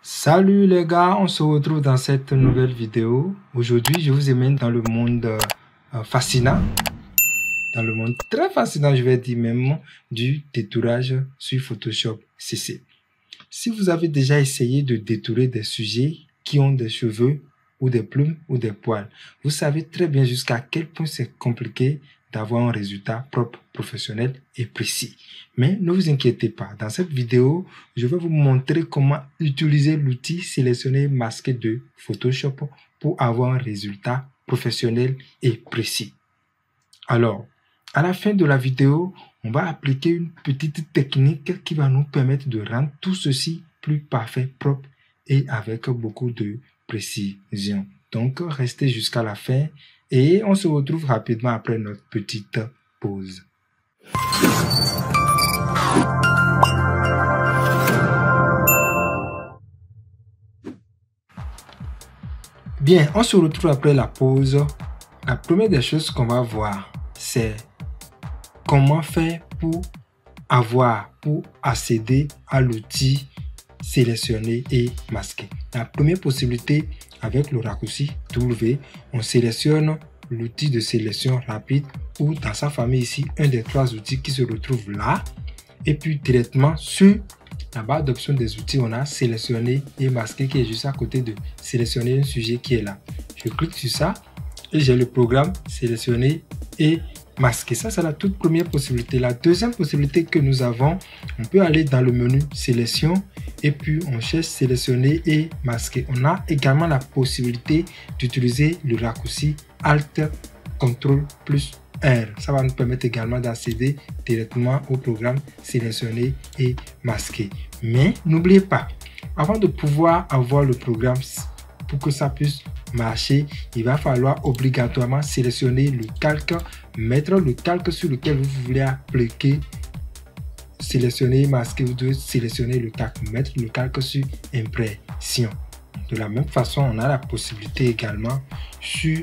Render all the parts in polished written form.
Salut les gars, on se retrouve dans cette nouvelle vidéo. Aujourd'hui, je vous emmène dans le monde fascinant, dans le monde très fascinant, je vais dire même, du détourage sur Photoshop CC. Si vous avez déjà essayé de détourer des sujets qui ont des cheveux ou des plumes ou des poils, vous savez très bien jusqu'à quel point c'est compliqué d'avoir un résultat propre, professionnel et précis. Mais ne vous inquiétez pas, dans cette vidéo, je vais vous montrer comment utiliser l'outil sélectionner masqué de Photoshop pour avoir un résultat professionnel et précis. Alors, à la fin de la vidéo, on va appliquer une petite technique qui va nous permettre de rendre tout ceci plus parfait, propre et avec beaucoup de précision. Donc, restez jusqu'à la fin et on se retrouve rapidement après notre petite pause. Bien, on se retrouve après la pause. La première des choses qu'on va voir, c'est comment faire pour accéder à l'outil sélectionner et masquer. La première possibilité, avec le raccourci W, on sélectionne l'outil de sélection rapide ou dans sa famille ici, un des trois outils qui se retrouve là. Et puis directement sur la barre d'options des outils, on a sélectionner et masquer qui est juste à côté de sélectionner un sujet qui est là. Je clique sur ça et j'ai le programme sélectionner et masquer. Ça, c'est la toute première possibilité. La deuxième possibilité que nous avons, on peut aller dans le menu sélection et puis on cherche sélectionner et masquer. On a également la possibilité d'utiliser le raccourci Alt Ctrl plus R. Ça va nous permettre également d'accéder directement au programme sélectionner et masquer. Mais n'oubliez pas, avant de pouvoir avoir le programme, pour que ça puisse marcher, il va falloir obligatoirement sélectionner le calque, mettre le calque sur lequel vous voulez appliquer sélectionner, masquer, vous devez sélectionner le calque, mettre le calque sur impression. De la même façon, on a la possibilité également sur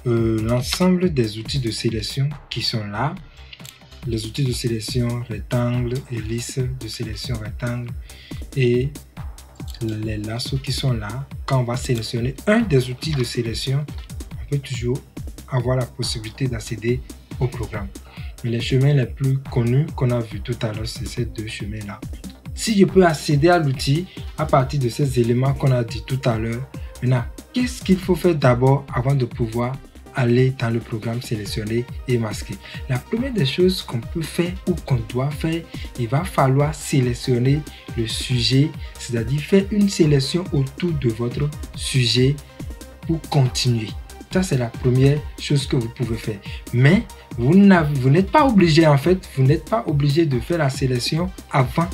l'ensemble des outils de sélection qui sont là. Les outils de sélection rectangle, hélice, de sélection rectangle et les lassos qui sont là. Quand on va sélectionner un des outils de sélection, on peut toujours avoir la possibilité d'accéder au programme. Mais les chemins les plus connus qu'on a vu tout à l'heure, c'est ces deux chemins là. Si je peux accéder à l'outil à partir de ces éléments qu'on a dit tout à l'heure, maintenant, qu'est-ce qu'il faut faire d'abord avant de pouvoir aller dans le programme sélectionner et masquer? La première des choses qu'on peut faire ou qu'on doit faire, il va falloir sélectionner le sujet, c'est-à-dire faire une sélection autour de votre sujet pour continuer. Ça, c'est la première chose que vous pouvez faire. Mais vous n'êtes pas obligé, en fait, vous n'êtes pas obligé de faire la sélection avant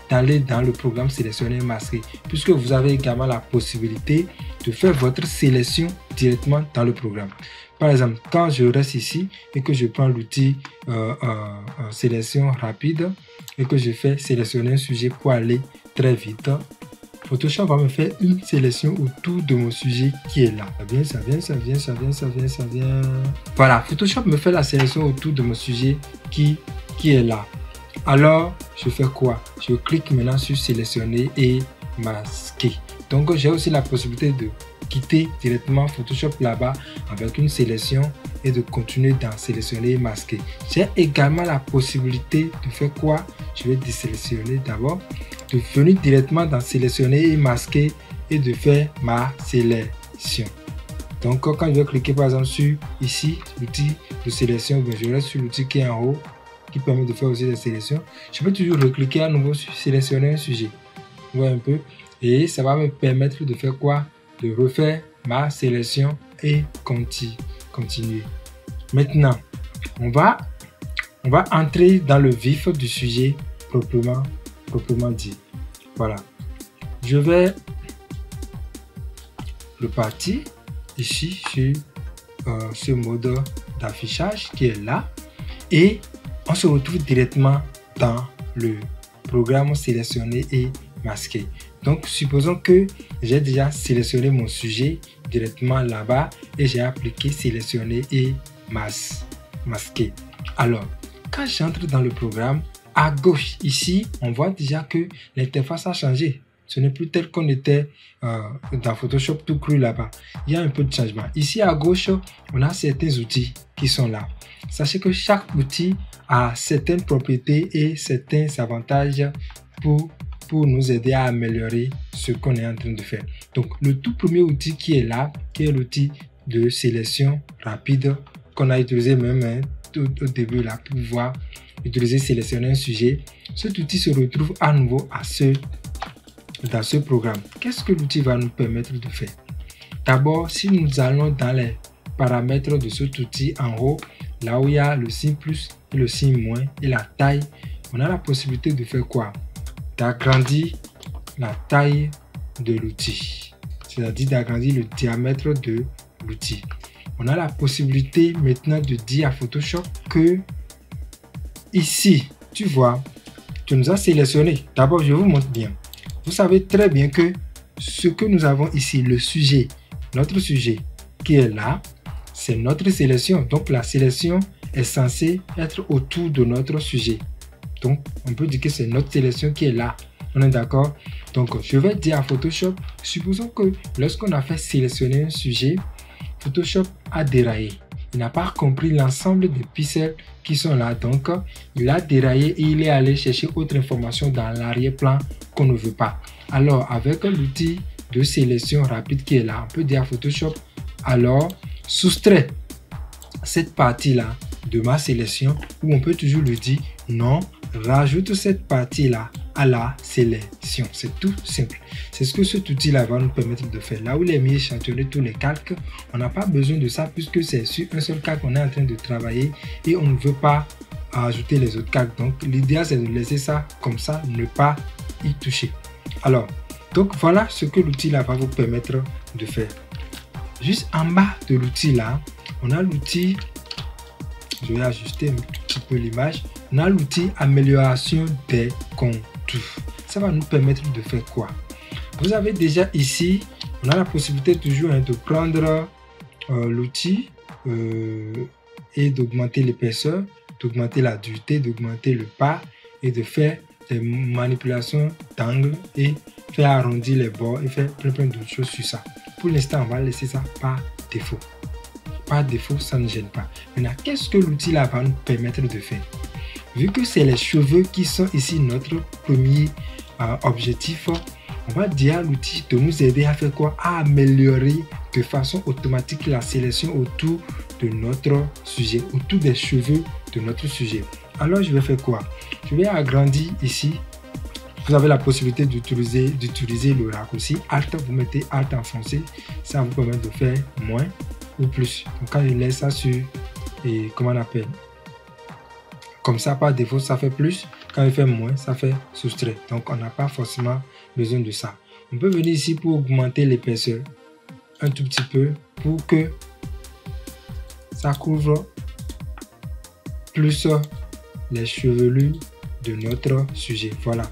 d'aller dans le programme sélectionner masquer, puisque vous avez également la possibilité de faire votre sélection directement dans le programme. Par exemple, quand je reste ici et que je prends l'outil sélection rapide et que je fais sélectionner un sujet pour aller très vite, Photoshop va me faire une sélection autour de mon sujet qui est là. Ça vient. Voilà, Photoshop me fait la sélection autour de mon sujet qui est là. Alors, je fais quoi? Je clique maintenant sur sélectionner et masquer. Donc, j'ai aussi la possibilité de quitter directement Photoshop là-bas avec une sélection et de continuer dans sélectionner et masquer. J'ai également la possibilité de faire quoi? Je vais désélectionner d'abord, de venir directement dans sélectionner et masquer et de faire ma sélection. Donc, quand je vais cliquer par exemple sur ici, l'outil de sélection, je reste sur l'outil qui est en haut, qui permet de faire aussi des sélections. Je peux toujours recliquer à nouveau sur sélectionner un sujet. Vous voyez un peu. Et ça va me permettre de faire quoi? De refaire ma sélection et continuer. Maintenant, on va entrer dans le vif du sujet proprement dit. Voilà. Je vais repartir ici sur ce mode d'affichage qui est là. Et on se retrouve directement dans le programme sélectionner et masquer. Donc, supposons que j'ai déjà sélectionné mon sujet directement là-bas et j'ai appliqué sélectionner et masquer. Alors, quand j'entre dans le programme, à gauche ici, on voit déjà que l'interface a changé. Ce n'est plus tel qu'on était dans Photoshop tout cru là-bas. Il y a un peu de changement. Ici à gauche, on a certains outils qui sont là. Sachez que chaque outil a certaines propriétés et certains avantages pour nous aider à améliorer ce qu'on est en train de faire. Donc, le tout premier outil qui est là, qui est l'outil de sélection rapide qu'on a utilisé même au début là pour pouvoir utiliser, sélectionner un sujet. Cet outil se retrouve à nouveau dans ce programme. Qu'est-ce que l'outil va nous permettre de faire? D'abord, si nous allons dans les paramètres de cet outil en haut, là où il y a le signe plus et le signe moins et la taille, on a la possibilité de faire quoi? D'agrandir la taille de l'outil, c'est-à-dire d'agrandir le diamètre de l'outil. On a la possibilité maintenant de dire à Photoshop que ici, tu vois, tu nous as sélectionné. D'abord, je vous montre bien. Vous savez très bien que ce que nous avons ici, le sujet, notre sujet qui est là, c'est notre sélection. Donc, la sélection est censée être autour de notre sujet. Donc, on peut dire que c'est notre sélection qui est là. On est d'accord? Donc, je vais dire à Photoshop, supposons que lorsqu'on a fait sélectionner un sujet, Photoshop a déraillé. Il n'a pas compris l'ensemble des pixels qui sont là. Donc, il a déraillé et il est allé chercher autre information dans l'arrière-plan qu'on ne veut pas. Alors, avec l'outil de sélection rapide qui est là, on peut dire à Photoshop, alors, soustrait cette partie-là de ma sélection, ou on peut toujours lui dire, non, rajoute cette partie-là à la sélection. C'est tout simple. C'est ce que cet outil-là va nous permettre de faire. Là où il est mis échantillonner tous les calques, on n'a pas besoin de ça puisque c'est sur un seul calque qu'on est en train de travailler et on ne veut pas ajouter les autres calques. Donc, l'idéal, c'est de laisser ça comme ça, ne pas y toucher. Alors, donc voilà ce que l'outil-là va vous permettre de faire. Juste en bas de l'outil-là, on a l'outil, je vais ajuster un petit peu l'image, on a l'outil amélioration des contours. Ça va nous permettre de faire quoi? Vous avez déjà ici, on a la possibilité toujours de prendre l'outil et d'augmenter l'épaisseur, d'augmenter la dureté, d'augmenter le pas et de faire des manipulations d'angle et faire arrondir les bords et faire plein d'autres choses sur ça. Pour l'instant, on va laisser ça par défaut. Par défaut, ça ne gêne pas. Maintenant, qu'est-ce que l'outil là va nous permettre de faire? Vu que c'est les cheveux qui sont ici notre premier objectif, on va dire à l'outil de nous aider à faire quoi? À améliorer de façon automatique la sélection autour de notre sujet, autour des cheveux de notre sujet. Alors, je vais faire quoi? Je vais agrandir ici. Vous avez la possibilité d'utiliser le raccourci Alt. Vous mettez Alt enfoncé. Ça vous permet de faire moins ou plus. Donc, quand je laisse ça sur, et comment on appelle? Comme ça, par défaut, ça fait plus. Quand il fait moins, ça fait soustrait. Donc, on n'a pas forcément besoin de ça. On peut venir ici pour augmenter l'épaisseur un tout petit peu pour que ça couvre plus les chevelures de notre sujet. Voilà.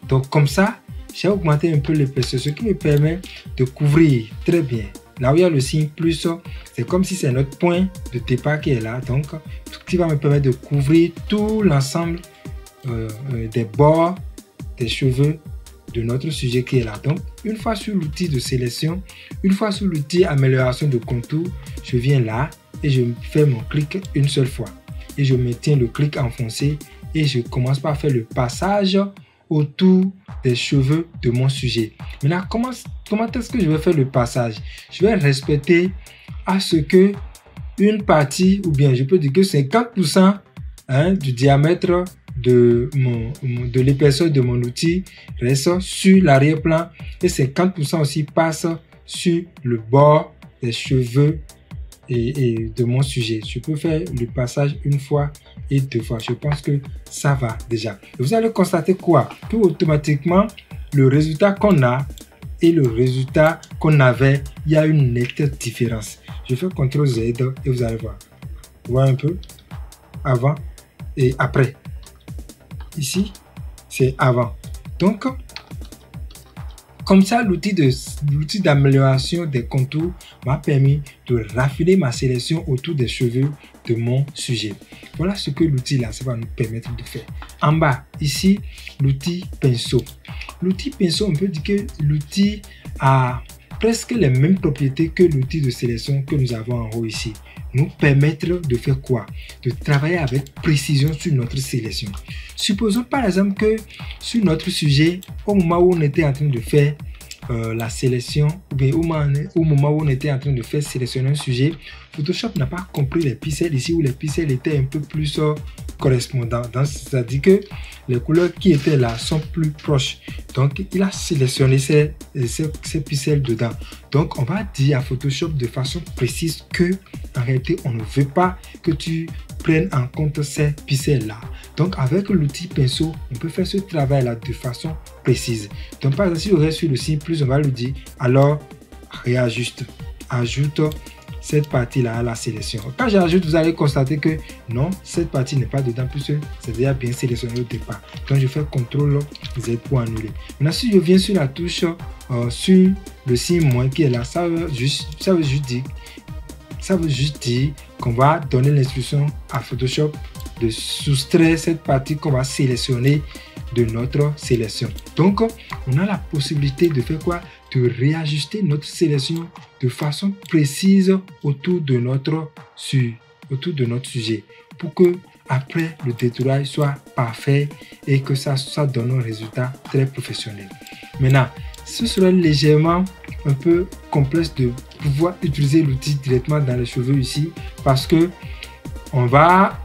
Donc, comme ça, j'ai augmenté un peu l'épaisseur, ce qui me permet de couvrir très bien. Là où il y a le signe plus, c'est comme si c'est notre point de départ qui est là. Donc, ce qui va me permettre de couvrir tout l'ensemble des bords des cheveux de notre sujet qui est là. Donc, une fois sur l'outil de sélection, une fois sur l'outil amélioration de contour, je viens là et je fais mon clic une seule fois. Et je maintiens le clic enfoncé et je commence par faire le passage autour des cheveux de mon sujet. Maintenant, comment est-ce que je vais faire le passage? Je vais respecter à ce que une partie, ou bien je peux dire que 50% du diamètre de l'épaisseur de mon outil reste sur l'arrière-plan et 50% aussi passe sur le bord des cheveux et de mon sujet. Je peux faire le passage une fois et deux fois. Je pense que ça va déjà. Et vous allez constater quoi? Que automatiquement, le résultat qu'on a et le résultat qu'on avait, il y a une nette différence. Je fais CTRL Z et vous allez voir. Vous voyez un peu avant et après. Ici, c'est avant. Donc, comme ça, l'outil d'amélioration des contours m'a permis de raffiner ma sélection autour des cheveux de mon sujet. Voilà ce que l'outil là, ça va nous permettre de faire. En bas, ici, l'outil pinceau. L'outil pinceau, on peut dire que l'outil a presque les mêmes propriétés que l'outil de sélection que nous avons en haut ici. Nous permettre de faire quoi? De travailler avec précision sur notre sélection. Supposons par exemple que sur notre sujet, au moment où on était en train de faire la sélection, ou bien au moment où on était en train de faire sélectionner un sujet, Photoshop n'a pas compris les pixels ici, où les pixels étaient un peu plus correspondants. C'est-à-dire que les couleurs qui étaient là sont plus proches. Donc, il a sélectionné ces pixels dedans. Donc, on va dire à Photoshop de façon précise que, en réalité, on ne veut pas que tu prennes en compte ces pixels-là. Donc, avec l'outil pinceau, on peut faire ce travail-là de façon précise. Donc, par exemple, si on reste sur le signe plus, on va lui dire, alors, réajuste, ajoute cette partie-là à la sélection. Quand j'ajoute, vous allez constater que non, cette partie n'est pas dedans puisque c'est déjà bien sélectionné au départ. Donc, je fais CTRL Z pour annuler. Maintenant, si je viens sur la touche, sur le signe moins qui est là, ça veut juste dire qu'on va donner l'instruction à Photoshop de soustraire cette partie qu'on va sélectionner de notre sélection. Donc, on a la possibilité de faire quoi? De réajuster notre sélection de façon précise autour de notre sujet pour que après le détourage soit parfait et que ça donne un résultat très professionnel. Maintenant, ce serait légèrement un peu complexe de pouvoir utiliser l'outil directement dans les cheveux ici parce que il va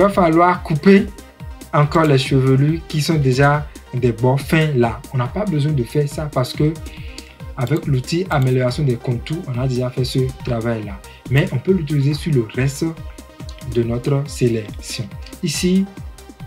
falloir couper encore les chevelus qui sont déjà des bords fins là. On n'a pas besoin de faire ça parce que avec l'outil amélioration des contours, on a déjà fait ce travail là. Mais on peut l'utiliser sur le reste de notre sélection. Ici,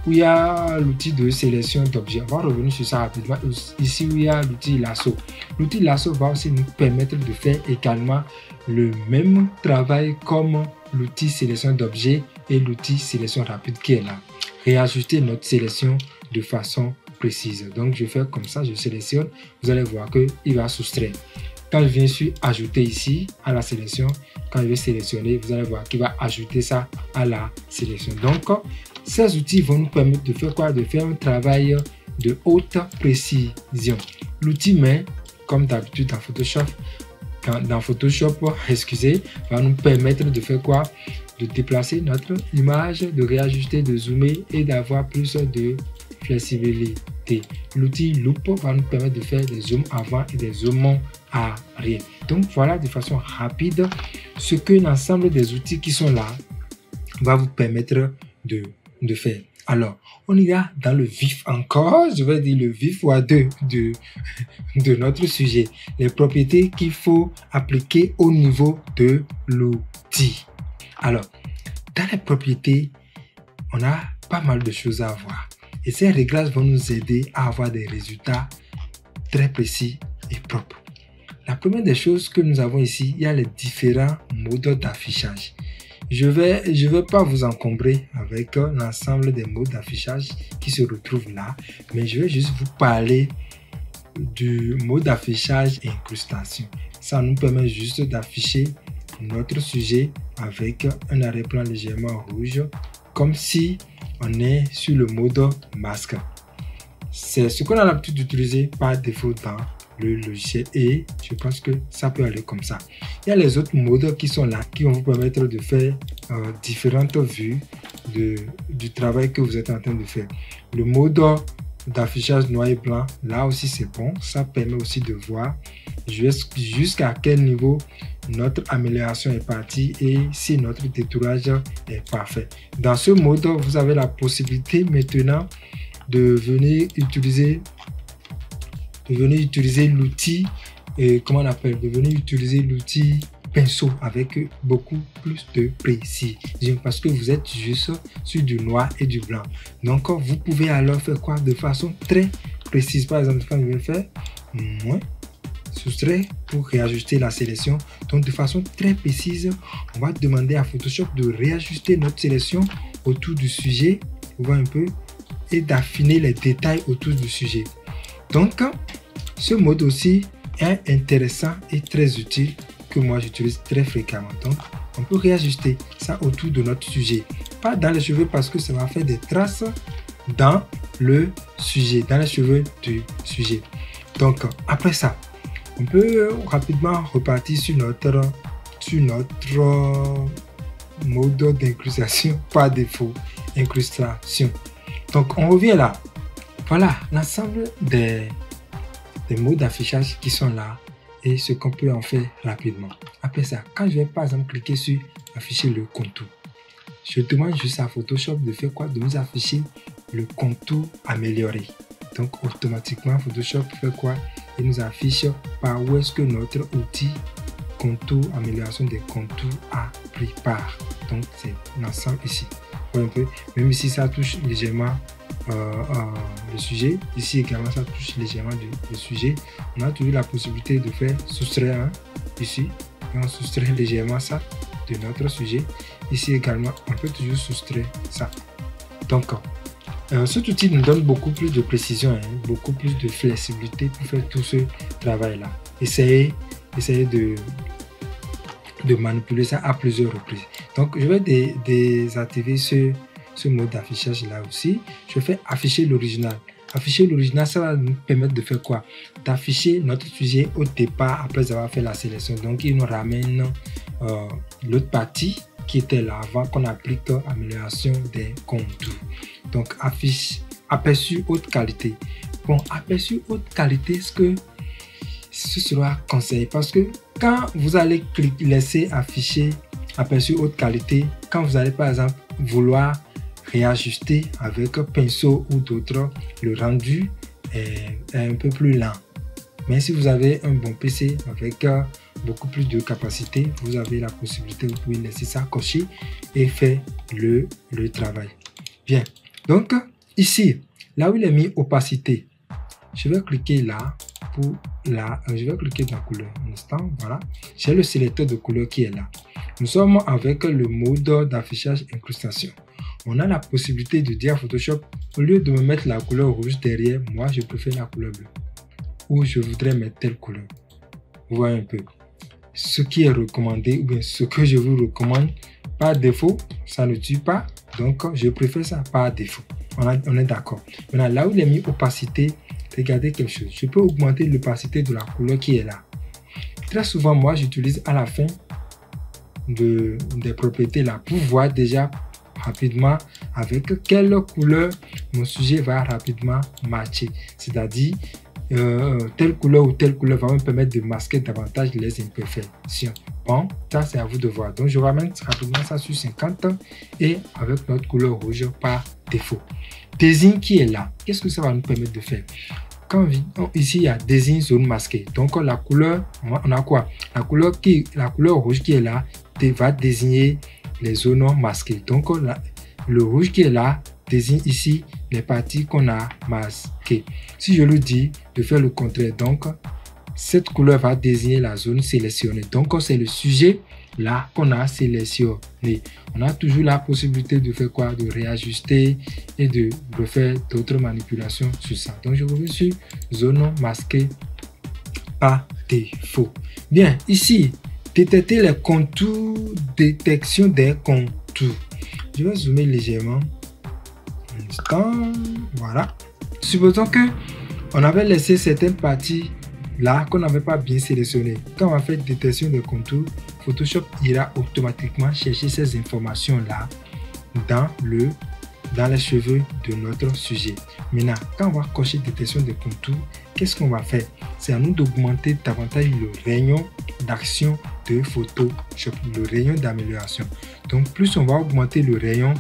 où il y a l'outil de sélection d'objets, on va revenir sur ça rapidement. Ici, où il y a l'outil lasso. L'outil lasso va aussi nous permettre de faire également le même travail comme l'outil sélection d'objets et l'outil sélection rapide qui est là. Réajuster notre sélection de façon précise. Donc, je fais comme ça, je sélectionne. Vous allez voir qu'il va soustraire. Quand je viens sur ajouter ici à la sélection, quand je vais sélectionner, vous allez voir qu'il va ajouter ça à la sélection. Donc, ces outils vont nous permettre de faire quoi? De faire un travail de haute précision. L'outil main, comme d'habitude dans Photoshop, va nous permettre de faire quoi? De déplacer notre image, de réajuster, de zoomer et d'avoir plus de flexibilité. L'outil loupe va nous permettre de faire des zooms avant et des zooms arrière. Donc voilà de façon rapide ce que l'ensemble des outils qui sont là va vous permettre de faire. Alors, on ira dans le vif encore, je vais dire le vif de notre sujet. Les propriétés qu'il faut appliquer au niveau de l'outil. Alors, dans les propriétés, on a pas mal de choses à voir. Et ces réglages vont nous aider à avoir des résultats très précis et propres. La première des choses que nous avons ici, il y a les différents modes d'affichage. Je vais pas vous encombrer avec l'ensemble des modes d'affichage qui se retrouvent là, mais je vais juste vous parler du mode d'affichage incrustation. Ça nous permet juste d'afficher notre sujet avec un arrière-plan légèrement rouge, comme si on est sur le mode masque. C'est ce qu'on a l'habitude d'utiliser par défaut dans le logiciel et je pense que ça peut aller comme ça. Il y a les autres modes qui sont là, qui vont vous permettre de faire différentes vues du travail que vous êtes en train de faire. Le mode d'affichage noir et blanc, là aussi c'est bon, ça permet aussi de voir jusqu'à quel niveau notre amélioration est partie et si notre détourage est parfait. Dans ce mode, vous avez la possibilité maintenant de venir utiliser l'outil, comment on appelle, de venir utiliser l'outil pinceau avec beaucoup plus de précision parce que vous êtes juste sur du noir et du blanc. Donc, vous pouvez alors faire quoi? De façon très précise. Par exemple, quand je vais faire moins, soustraire pour réajuster la sélection. Donc, de façon très précise, on va demander à Photoshop de réajuster notre sélection autour du sujet, vous voyez un peu, et d'affiner les détails autour du sujet. Donc, ce mode aussi est intéressant et très utile que moi j'utilise très fréquemment. Donc, on peut réajuster ça autour de notre sujet. pas dans les cheveux parce que ça va faire des traces dans le sujet, dans les cheveux du sujet. Donc après ça, on peut rapidement repartir sur notre mode d'incrustation par défaut, incrustation. Donc on revient là. Voilà l'ensemble des modes d'affichage qui sont là et ce qu'on peut en faire rapidement. Après ça, quand je vais par exemple cliquer sur afficher le contour, je demande juste à Photoshop de faire quoi? De nous afficher le contour amélioré. Donc automatiquement Photoshop fait quoi? Il nous affiche par où est-ce que notre outil contour, amélioration des contours a pris part. Donc c'est l'ensemble ici. Un peu. Même ici ça touche légèrement le sujet. Ici également ça touche légèrement le sujet. On a toujours la possibilité de faire soustraire ici. Et on soustrait légèrement ça de notre sujet. Ici également on peut toujours soustraire ça. Donc cet outil nous donne beaucoup plus de précision, beaucoup plus de flexibilité pour faire tout ce travail là. Essayez de manipuler ça à plusieurs reprises. Donc je vais désactiver ce mode d'affichage là aussi. Je fais afficher l'original. Afficher l'original, ça va nous permettre de faire quoi? D'afficher notre sujet au départ après avoir fait la sélection. Donc il nous ramène l'autre partie qui était là avant qu'on applique amélioration des contours. Donc aperçu haute qualité. Bon, aperçu haute qualité, ce sera conseillé parce que quand vous allez laisser afficher aperçu haute qualité, quand vous allez par exemple vouloir réajuster avec pinceau ou d'autres, le rendu est un peu plus lent. Mais si vous avez un bon PC avec beaucoup plus de capacité, vous avez la possibilité, vous pouvez laisser ça cocher et faire le travail. Bien, donc ici, là où il est mis opacité, je vais cliquer là pour je vais cliquer dans couleur. Un instant, voilà. J'ai le sélecteur de couleur qui est là. Nous sommes avec le mode d'affichage incrustation. On a la possibilité de dire à Photoshop, au lieu de me mettre la couleur rouge derrière, moi je préfère la couleur bleue. Ou je voudrais mettre telle couleur. Vous voyez un peu. Ce qui est recommandé, ou bien ce que je vous recommande, par défaut, ça ne tue pas. Donc je préfère ça par défaut. On est d'accord. Maintenant, là où il est mis opacité, regardez quelque chose. Je peux augmenter l'opacité de la couleur qui est là. Très souvent, moi, j'utilise à la fin des propriétés là pour voir déjà rapidement avec quelle couleur mon sujet va rapidement matcher. C'est-à-dire, telle couleur ou telle couleur va me permettre de masquer davantage les imperfections. Bon, ça c'est à vous de voir. Donc, je ramène rapidement ça sur 50 et avec notre couleur rouge par défaut. Désigne qui est là. Qu'est-ce que ça va nous permettre de faire? Quand ici il y a désigne zone masquée. Donc la couleur, on a quoi? La couleur rouge qui est là va désigner les zones masquées. Donc le rouge qui est là désigne ici les parties qu'on a masquées. Si je lui dis de faire le contraire, donc cette couleur va désigner la zone sélectionnée. Donc c'est le sujet là qu'on a sélectionné. On a toujours la possibilité de faire quoi? De réajuster et de refaire d'autres manipulations sur ça. Donc je reviens sur zone masquée par défaut. Bien, ici, détecter les contours, détection des contours. Je vais zoomer légèrement. Un instant, voilà. Supposons que on avait laissé certaines parties là qu'on n'avait pas bien sélectionné. Quand on va faire détection des contours, Photoshop ira automatiquement chercher ces informations là dans les cheveux de notre sujet. Maintenant, quand on va cocher détection des contours, qu'est-ce qu'on va faire? C'est à nous d'augmenter davantage le rayon d'action de Photoshop, le rayon d'amélioration. Donc plus on va augmenter le rayon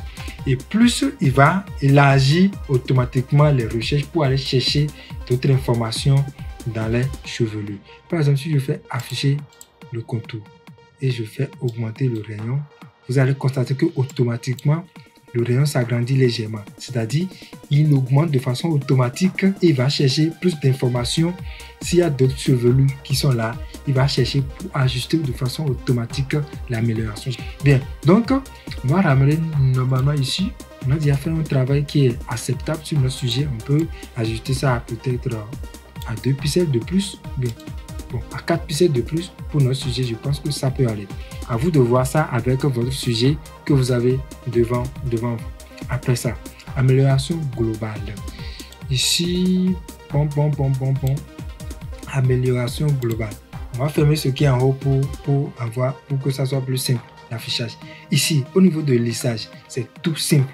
et plus il va élargir automatiquement les recherches pour aller chercher d'autres informations dans les chevelus. Par exemple, si je fais afficher le contour et je fais augmenter le rayon, vous allez constater que automatiquement le rayon s'agrandit légèrement. C'est-à-dire, il augmente de façon automatique et il va chercher plus d'informations. S'il y a d'autres chevelus qui sont là, il va chercher pour ajuster de façon automatique l'amélioration. Bien, donc, on va ramener normalement ici. On a déjà fait un travail qui est acceptable sur notre sujet. On peut ajuster ça peut-être à 2 pixels de plus. Bien, bon, à 4 pixels de plus pour notre sujet, je pense que ça peut aller. à vous de voir ça avec votre sujet que vous avez devant vous. Après ça, amélioration globale. Ici, amélioration globale. On va fermer ce qui est en haut pour que ça soit plus simple, l'affichage. Ici, au niveau de lissage, c'est tout simple.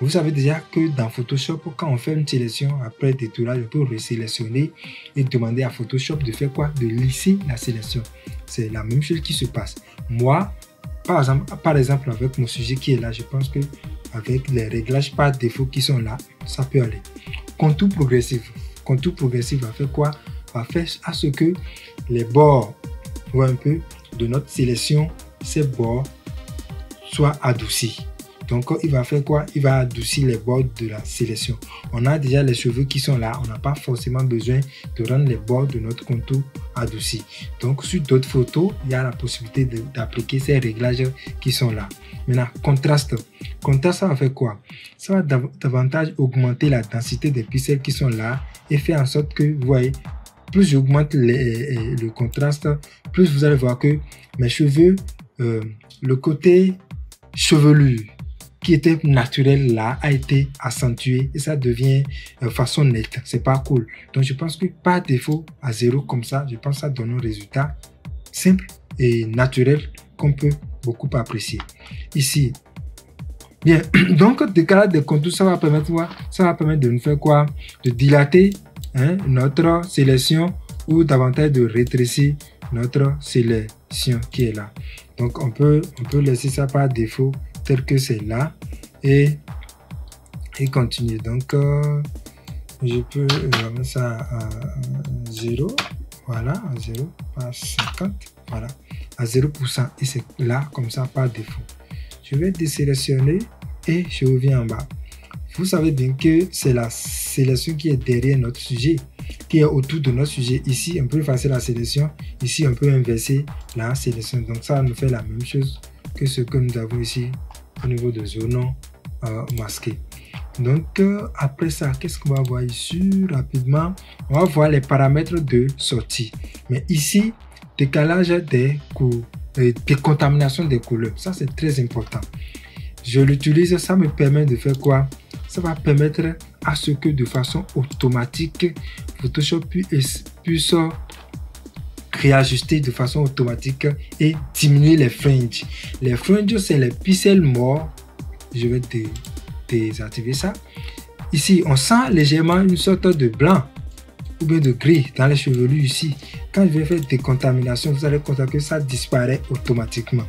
Vous savez déjà que dans Photoshop, quand on fait une sélection après détourage, on peut resélectionner et demander à Photoshop de faire quoi? De lisser la sélection. C'est la même chose qui se passe. Moi, par exemple, avec mon sujet qui est là, je pense que avec les réglages par défaut qui sont là, ça peut aller. Contour progressif. Contour progressif va faire quoi? Va faire à ce que les bords, voient un peu, de notre sélection, ces bords soient adoucis. Donc, il va faire quoi? Il va adoucir les bords de la sélection. On a déjà les cheveux qui sont là. On n'a pas forcément besoin de rendre les bords de notre contour adoucis. Donc, sur d'autres photos, il y a la possibilité d'appliquer ces réglages qui sont là. Maintenant, contraste. Contraste, ça va faire quoi? Ça va davantage augmenter la densité des pixels qui sont là et faire en sorte que, vous voyez, plus j'augmente le contraste, plus vous allez voir que mes cheveux, le côté chevelu qui était naturel là a été accentué et ça devient façon nette. C'est pas cool. Donc je pense que par défaut à 0 comme ça, je pense que ça donne un résultat simple et naturel qu'on peut beaucoup apprécier. Ici, bien, donc décalage de contour, ça va permettre de nous faire quoi? De dilater notre sélection ou davantage de rétrécir notre sélection qui est là. Donc on peut laisser ça par défaut tel que c'est là et continuer. Donc je peux mettre ça à 0, voilà, à 0, pas 50, voilà, à 0%, et c'est là comme ça par défaut. Je vais désélectionner et je reviens en bas. Vous savez bien que c'est la sélection qui est derrière notre sujet, qui est autour de notre sujet. Ici, on peut effacer la sélection. Ici, on peut inverser la sélection. Donc, ça nous fait la même chose que ce que nous avons ici au niveau de zone masqué. Donc, après ça, qu'est-ce qu'on va voir ici rapidement? On va voir les paramètres de sortie. Mais ici, décalage des couleurs, décontamination des couleurs. Ça, c'est très important. Je l'utilise, ça me permet de faire quoi? Ça va permettre à ce que de façon automatique, Photoshop puisse réajuster de façon automatique et diminuer les fringes. Les fringes, c'est les pixels morts. Je vais désactiver ça. Ici, on sent légèrement une sorte de blanc ou bien de gris dans les chevelus ici. Quand je vais faire décontamination, vous allez constater que ça disparaît automatiquement.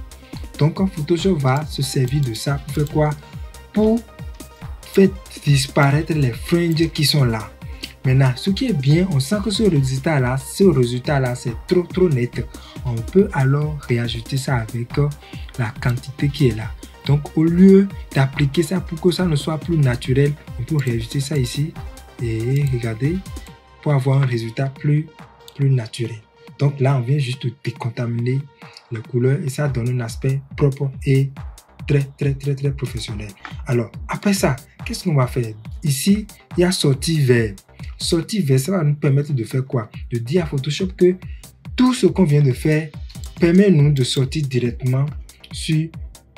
Donc, Photoshop va se servir de ça pour faire quoi? Pour faire disparaître les fringes qui sont là. Maintenant, ce qui est bien, on sent que ce résultat-là, c'est trop net. On peut alors réajuster ça avec la quantité qui est là. Donc, au lieu d'appliquer ça pour que ça ne soit plus naturel, on peut réajuster ça ici et regardez pour avoir un résultat plus naturel. Donc là, on vient juste décontaminer les couleurs et ça donne un aspect propre et très professionnel. Alors, après ça, qu'est-ce qu'on va faire? Ici, il y a sortie vers. Sortie vers, ça va nous permettre de faire quoi? De dire à Photoshop que tout ce qu'on vient de faire permet-nous de sortir directement sur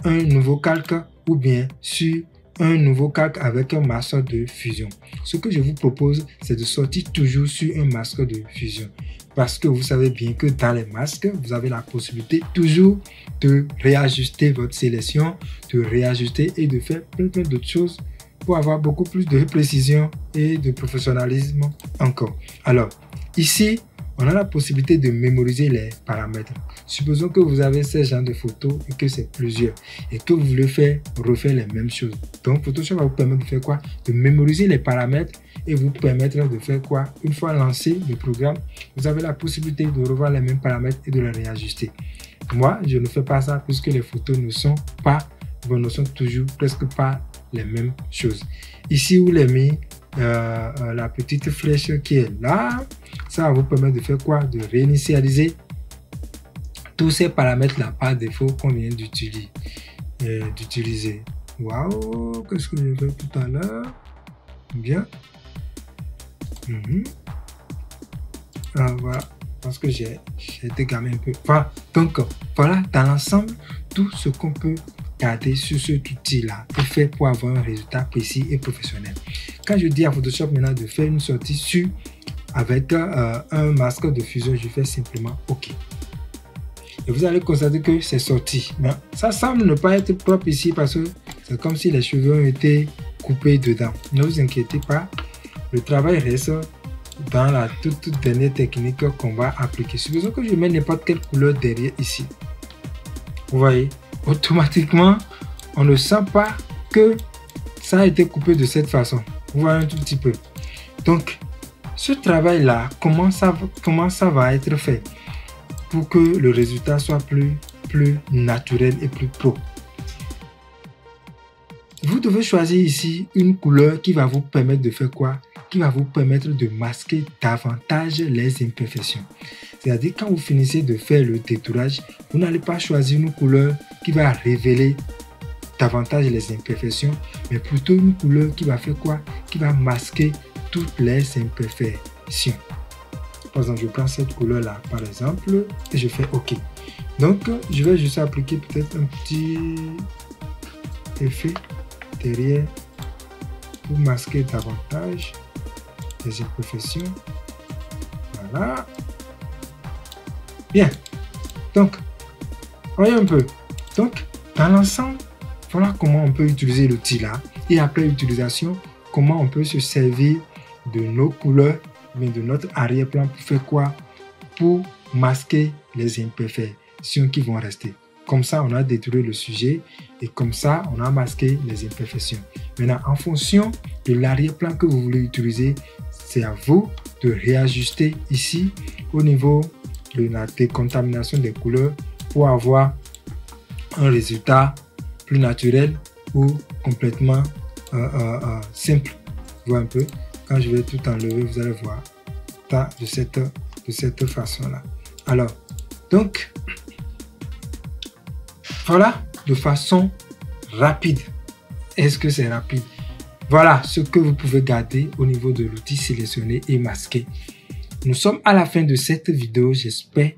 un nouveau calque ou bien sur un nouveau calque avec un masque de fusion. Ce que je vous propose, c'est de sortir toujours sur un masque de fusion. Parce que vous savez bien que dans les masques, vous avez la possibilité toujours de réajuster votre sélection, de réajuster et de faire plein d'autres choses pour avoir beaucoup plus de précision et de professionnalisme encore. Alors, ici, on a la possibilité de mémoriser les paramètres. Supposons que vous avez ce genre de photos et que c'est plusieurs et que vous voulez refaire les mêmes choses. Donc, Photoshop va vous permettre de faire quoi? De mémoriser les paramètres et vous permettre de faire quoi? Une fois lancé le programme, vous avez la possibilité de revoir les mêmes paramètres et de les réajuster. Moi, je ne fais pas ça puisque les photos ne sont toujours presque pas les mêmes choses. Ici, vous les mis la petite flèche qui est là, ça va vous permettre de faire quoi? De réinitialiser tous ces paramètres là par défaut qu'on vient d'utiliser. Waouh, qu'est-ce que j'ai fait tout à l'heure? Bien. Voilà, pense que j'ai dégamé un peu. Voilà. Donc, voilà dans l'ensemble tout ce qu'on peut garder sur cet outil-là et faire pour avoir un résultat précis et professionnel. Quand je dis à Photoshop maintenant de faire une sortie avec un masque de fusion, je fais simplement OK. Et vous allez constater que c'est sorti. Mais ça semble ne pas être propre ici parce que c'est comme si les cheveux ont été coupés dedans. Ne vous inquiétez pas, le travail reste dans la toute dernière technique qu'on va appliquer. Supposons que je mets n'importe quelle couleur derrière ici. Vous voyez, automatiquement, on ne sent pas que ça a été coupé de cette façon. Vous voyez un tout petit peu. Donc, ce travail-là, comment ça va être fait pour que le résultat soit plus naturel et plus pro? Vous devez choisir ici une couleur qui va vous permettre de faire quoi? Qui va vous permettre de masquer davantage les imperfections. C'est-à-dire quand vous finissez de faire le détourage, vous n'allez pas choisir une couleur qui va révéler davantage les imperfections, mais plutôt une couleur qui va faire quoi? Qui va masquer toutes les imperfections. Par exemple, je prends cette couleur-là, par exemple, et je fais OK. Donc, je vais juste appliquer peut-être un petit effet derrière pour masquer davantage les imperfections. Voilà. Bien. Donc, voyons un peu. Donc, dans l'ensemble, voilà comment on peut utiliser l'outil là. Et après utilisation, comment on peut se servir de nos couleurs, mais de notre arrière-plan pour faire quoi? Pour masquer les imperfections qui vont rester. Comme ça, on a détruit le sujet et comme ça, on a masqué les imperfections. Maintenant, en fonction de l'arrière-plan que vous voulez utiliser, c'est à vous de réajuster ici au niveau de la décontamination des couleurs pour avoir un résultat plus naturel ou complètement simple. Vous voyez un peu, quand je vais tout enlever, vous allez voir de cette façon-là. Alors, donc, voilà, de façon rapide. Est-ce que c'est rapide? Voilà ce que vous pouvez garder au niveau de l'outil sélectionner et masquer. Nous sommes à la fin de cette vidéo. J'espère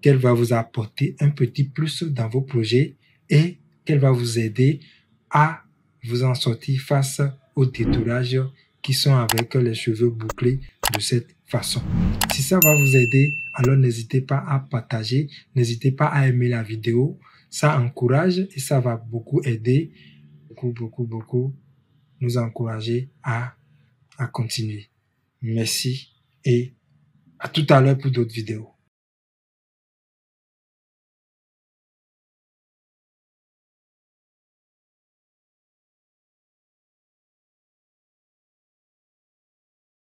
qu'elle va vous apporter un petit plus dans vos projets et qu'elle va vous aider à vous en sortir face aux détourages qui sont avec les cheveux bouclés de cette façon. Si ça va vous aider, alors n'hésitez pas à partager, n'hésitez pas à aimer la vidéo. Ça encourage et ça va beaucoup aider, beaucoup nous encourager à continuer. Merci et à tout à l'heure pour d'autres vidéos.